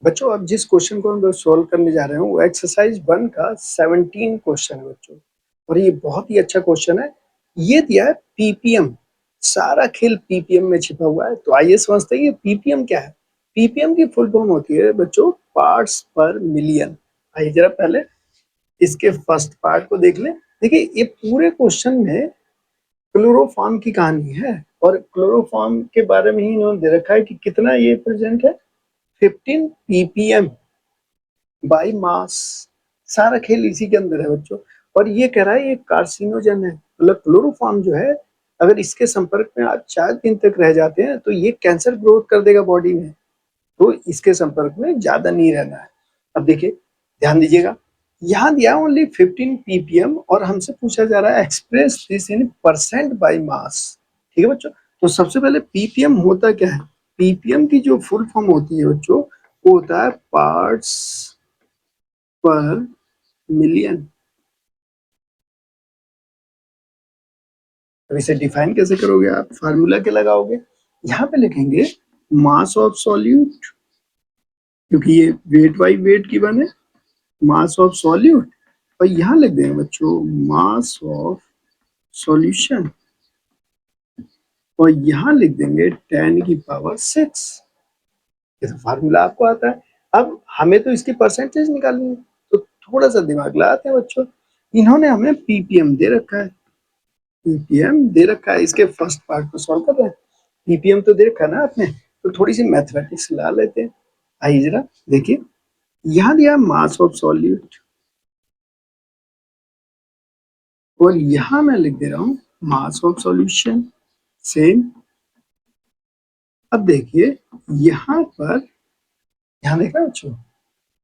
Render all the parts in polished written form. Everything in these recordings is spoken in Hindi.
बच्चों अब जिस क्वेश्चन को हम लोग सॉल्व करने जा रहे हैं वो एक्सरसाइज 1 का 17 क्वेश्चन है बच्चों। और ये बहुत ही अच्छा क्वेश्चन है। ये दिया है पीपीएम, सारा खेल पीपीएम में छिपा हुआ है। तो आइए समझते हैं ये पीपीएम क्या है। पीपीएम की फुल फॉर्म होती है बच्चों पार्ट्स पर मिलियन। आइए जरा पहले इसके फर्स्ट पार्ट को देख लें। देखिए ये पूरे क्वेश्चन में क्लोरोफॉर्म की कहानी है और क्लोरोफॉर्म के बारे में ही इन्होंने दे रखा है कि कितना ये प्रेजेंट है 15 ppm बाई मास। सारा खेल इसी के अंदर है बच्चों। और ये कह रहा है ये कार्सिनोजन है, मतलब क्लोरोफॉर्म जो है अगर इसके संपर्क में आप 4 दिन तक रह जाते हैं तो ये कैंसर ग्रोथ कर देगा बॉडी में। तो इसके संपर्क में ज्यादा नहीं रहना है। अब देखिए ध्यान दीजिएगा, यहाँ दिया ओनली 15 ppm और हमसे पूछा जा रहा है express this in percent by mass. ठीक है बच्चों। तो सबसे पहले पीपीएम होता क्या है। पीपीएम की जो फुल फॉर्म होती है बच्चों वो होता है पार्ट्स पर मिलियन। अब इसे डिफाइन कैसे करोगे आप, फार्मूला क्या लगाओगे। यहाँ पे लिखेंगे मास ऑफ सॉल्यूट, क्योंकि ये वेट बाई वेट गिवन है, मास ऑफ सॉल्यूट। और यहाँ लिख देंगे बच्चों मास ऑफ सॉल्यूशन और यहाँ लिख देंगे 10⁶। ये तो फार्मूला आपको आता है। अब हमें तो इसकी परसेंटेज निकालनी है तो थोड़ा सा दिमाग लगाते हैं बच्चों। इन्होंने हमें पीपीएम दे रखा है, पीपीएम दे रखा है, इसके फर्स्ट पार्ट को सॉल्व कर रहे हैं। पीपीएम तो दे रखा है ना आपने, तो थोड़ी सी मैथमेटिक्स ला लेते हैं। आइए जरा देखिए, यहाँ दिया मास ऑफ सॉल्यूट और यहाँ मैं लिख दे रहा हूँ मास ऑफ सॉल्यूशन सेम। अब देखिए यहाँ पर, यहाँ देखा बच्चों,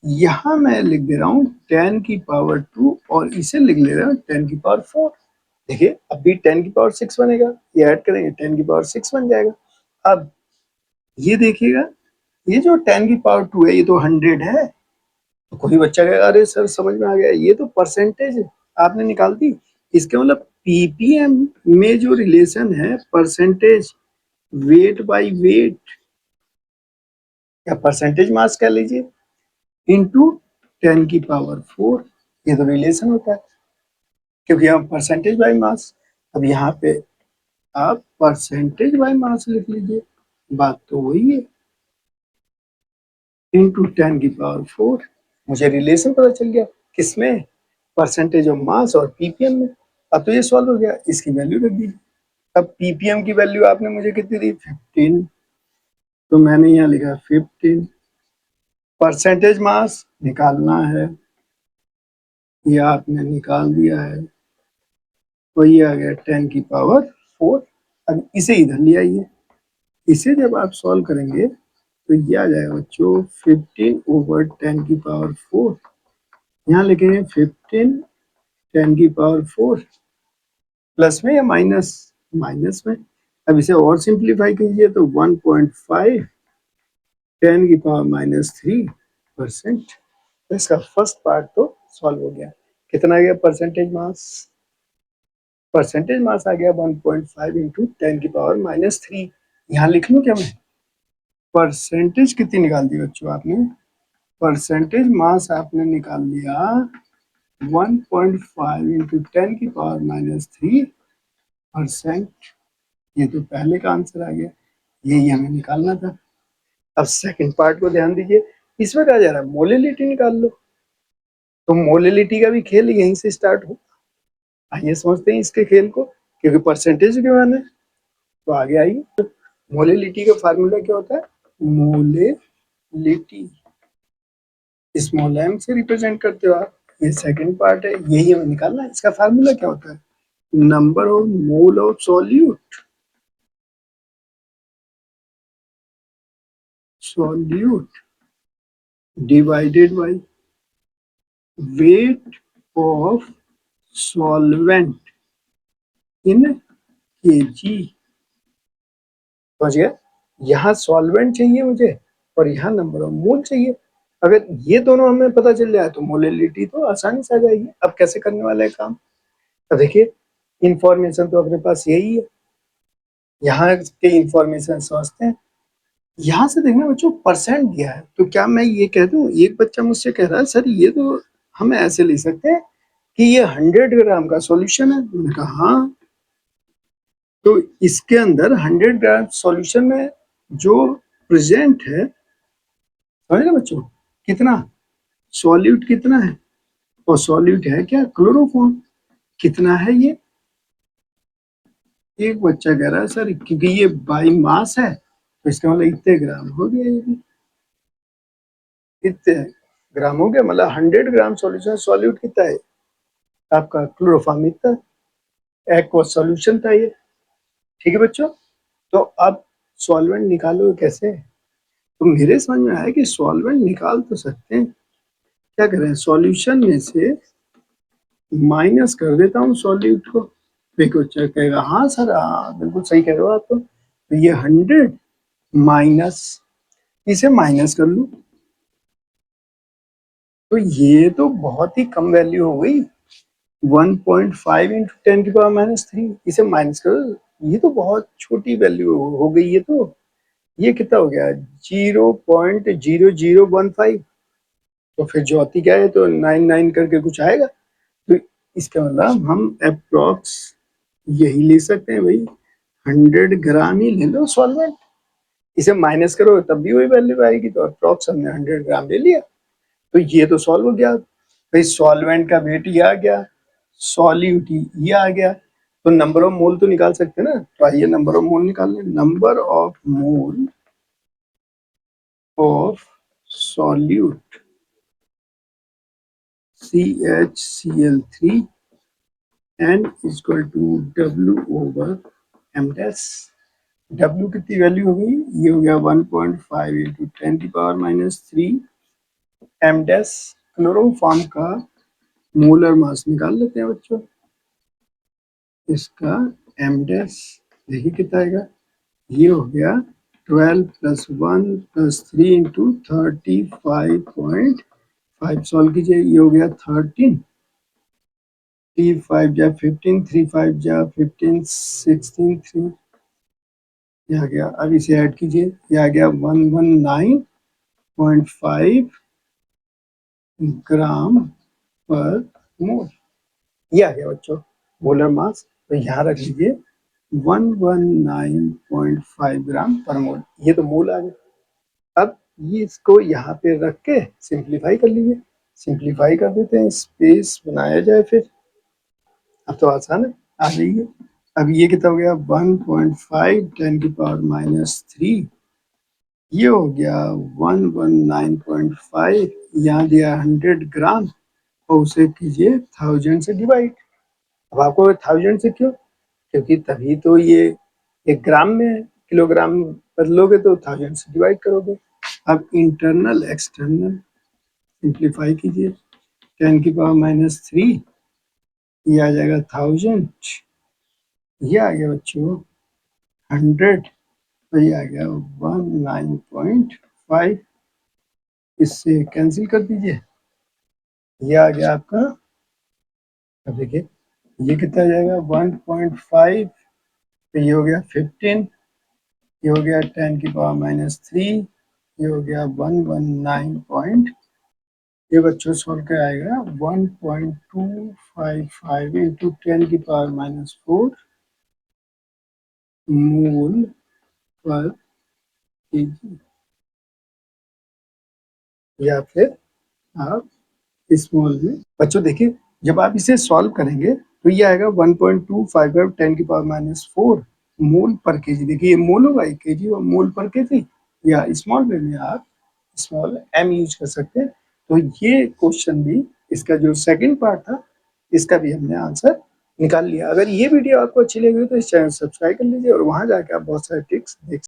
यहाँ मैं लिख दे रहा हूँ 10⁻² और इसे लिख ले रहा हूँ 10⁻⁴। देखिए अब भी 10⁻⁶ बनेगा, ये ऐड करेंगे 10⁻⁶ बन जाएगा। अब ये देखिएगा, ये जो 10⁻² है ये तो 100 है। तो कोई बच्चा कहेगा अरे सर समझ में आ गया, ये तो परसेंटेज आपने निकाल दी। इसके मतलब पीपीएम में जो रिलेशन है परसेंटेज वेट बाई वेट या परसेंटेज मास कह लीजिए इंटू 10⁻⁴, ये तो रिलेशन होता है क्योंकि हम परसेंटेज बाई मास। अब यहाँ पे आप परसेंटेज बाई मास लिख लीजिए, बात तो वही है, इंटू 10⁻⁴। मुझे रिलेशन पता चल गया किसमें, परसेंटेज ऑफ मास और पीपीएम में। अब तो ये सॉल्व हो गया, इसकी वैल्यू रख दी। अब पीपीएम की वैल्यू आपने मुझे कितनी दी 15, तो मैंने यहाँ लिखा 15। परसेंटेज मास निकालना है, ये आपने निकाल दिया है, तो ये आ गया 10⁻⁴। अब इसे इधर ले आइए, इसे जब आप सॉल्व करेंगे तो ये आ जाएगा बच्चों 15/10⁻⁴। यहाँ लिखेंगे 15 10⁻⁴ प्लस में या माइनस, माइनस में। अब इसे और सिंप्लीफाई कीजिए तो 1.5 10⁻³ इसका फर्स्ट पार्ट तो सॉल्व हो गया। कितना आ गया परसेंटेज मास, परसेंटेज मास आ गया 1.5 इंटू 10⁻³ यहाँ लिख लूं क्या मैं, परसेंटेज कितनी निकाल दी बच्चों आपने, परसेंटेज मास आपने निकाल लिया 1.5 इंटू 10⁻³ ये तो पहले का आंसर आ गया, यही हमें निकालना था। अब सेकंड पार्ट को ध्यान दीजिए, इसमें कहा जा रहा है मोलिलिटी निकाल लो। तो मोलिलिटी का भी खेल यहीं से स्टार्ट हो। आइए समझते हैं इसके खेल को, क्योंकि परसेंटेज के मान है। तो आगे आइए, मोलिलिटी का फार्मूला क्या होता है, मोलिलिटी स्मॉल m से रिप्रेजेंट करते हो आप। ये सेकंड पार्ट है, यही हमें निकालना है। इसका फार्मूला क्या होता है, number of mole of solute, solute divided by weight of solvent in KG. समझ गया, यहाँ सॉल्वेंट चाहिए मुझे और यहाँ नंबर ऑफ मोल चाहिए। अगर ये दोनों हमें पता चल जाए तो मोलिलिटी तो आसानी से आ जाएगी। अब कैसे करने वाले हैं काम, तो देखिए इंफॉर्मेशन तो अपने पास यही है, यहाँ के इंफॉर्मेशन समझते हैं। यहाँ से देखना बच्चों परसेंट दिया है, तो क्या मैं ये कह दूं, एक बच्चा मुझसे कह रहा है सर ये तो हम ऐसे ले सकते हैं कि ये 100 ग्राम का सॉल्यूशन है। मैंने कहा हाँ, तो इसके अंदर 100 ग्राम सॉल्यूशन में जो प्रेजेंट है, समझ ना बच्चों, कितना सॉल्यूट कितना है, और सॉल्यूट है क्या, क्लोरोफॉर्म। कितना है ये, एक बच्चा कह रहा है सर क्योंकि ये बाई मास है तो इसका मतलब इतने ग्राम हो गया, ये भी इतने ग्राम हो गया, मतलब 100 ग्राम सॉल्यूशन, सॉल्यूट कितना है आपका, क्लोरोफॉर्म इतना, एक्वा सॉल्यूशन था ये। ठीक है बच्चों, तो अब सॉल्वेंट निकालो कैसे, तो मेरे समझ में आया कि सॉल्वेंट निकाल तो सकते हैं, क्या करें, सॉल्यूशन में से माइनस कर देता हूँ सॉल्यूट को। देखो बच्चा कहेगा हाँ सर, हाँ बिल्कुल सही कह रहे हो आप, तो ये 100 माइनस, इसे माइनस कर लूं, तो ये तो बहुत ही कम वैल्यू हो गई, 1.5 इंटू 10⁻³ इसे माइनस करो, ये तो बहुत छोटी वैल्यू हो गई, ये तो ये कितना हो गया 0.0015, तो फिर ज्योति क्या है, तो 99 करके कुछ आएगा, तो इसका मतलब हम अप्रोक्स यही ले सकते हैं भाई, 100 ग्राम ही ले लो सॉल्वेंट, इसे माइनस करो तब भी वही वैल्यू आएगी, तो अप्रोक्स हमने 100 ग्राम ले लिया, तो ये तो सॉल्व हो गया भाई, सॉल्वेंट का वेट ये आ गया, सॉल्यूट ये आ गया, तो नंबर ऑफ मोल तो निकाल सकते हैं ना, तो आइए नंबर ऑफ मोल निकाल लें, number of mole of solute CHCl3 n equal to W/m'। W कितनी वैल्यू हो गई, ये हो गया 1.5 इंटू 10⁻³ m डैश, क्लोरोफॉर्म का मोलर मास निकाल लेते हैं बच्चों, इसका m डैश देखिए कितना आएगा, ये हो गया 12 + 1 + 3 इंटू 35.5, सॉल्व कीजिए, ये हो गया 13, 3 5 जा 15, 3 5 जा 15, 16 3, ये आ गया, अब इसे ऐड कीजिए, ये आ गया 119.5 ग्राम पर मोल, ये आ गया बच्चों मोलर मास, तो यहाँ रख लीजिए 119.5 ग्राम पर मोल, ये तो मोल आ गया। अब ये इसको यहाँ पे रख के सिंप्लीफाई कर लीजिए, सिंप्लीफाई कर देते हैं, स्पेस बनाया जाए फिर, अब तो आसान है, आ जाइए, अब ये कितना हो गया 1.5 10⁻³ ये हो गया 119.5, यहाँ दिया 100 ग्राम और उसे कीजिए 1000 से डिवाइड। अब आपको 1000 से क्यों, क्योंकि तभी तो ये एक ग्राम में है, किलोग्राम बदलोगे तो 1000 से डिवाइड करोगे। अब इंटरनल एक्सटर्नल सिंप्लीफाई कीजिए, 10⁻³ ये आ जाएगा 1000, ये आ गया बच्चों 100, तो ये आ गया 19.5, इससे कैंसिल कर दीजिए, ये आ गया आपका, अब देखिए ये कितना आ जाएगा 1.5, तो ये हो गया 15, ये हो गया 10⁻³ ये हो गया 119 ये बच्चों सॉल्व क्या आएगा 1.255 इंटू 10⁻⁴ मोल पर केजी, या फिर आप स्मॉल में, बच्चों देखिए जब आप इसे सॉल्व करेंगे तो ये आएगा 1.255 10⁻⁴ मोल पर केजी, देखिए ये मोल होगा, एक केजी और मोल पर केजी, या स्मॉल में आप स्मॉल m यूज कर सकते हैं। तो ये क्वेश्चन भी, इसका जो सेकंड पार्ट था इसका भी हमने आंसर निकाल लिया। अगर ये वीडियो आपको अच्छी लगी तो इस चैनल सब्सक्राइब कर लीजिए और वहां जाकर आप बहुत सारे ट्रिक्स देख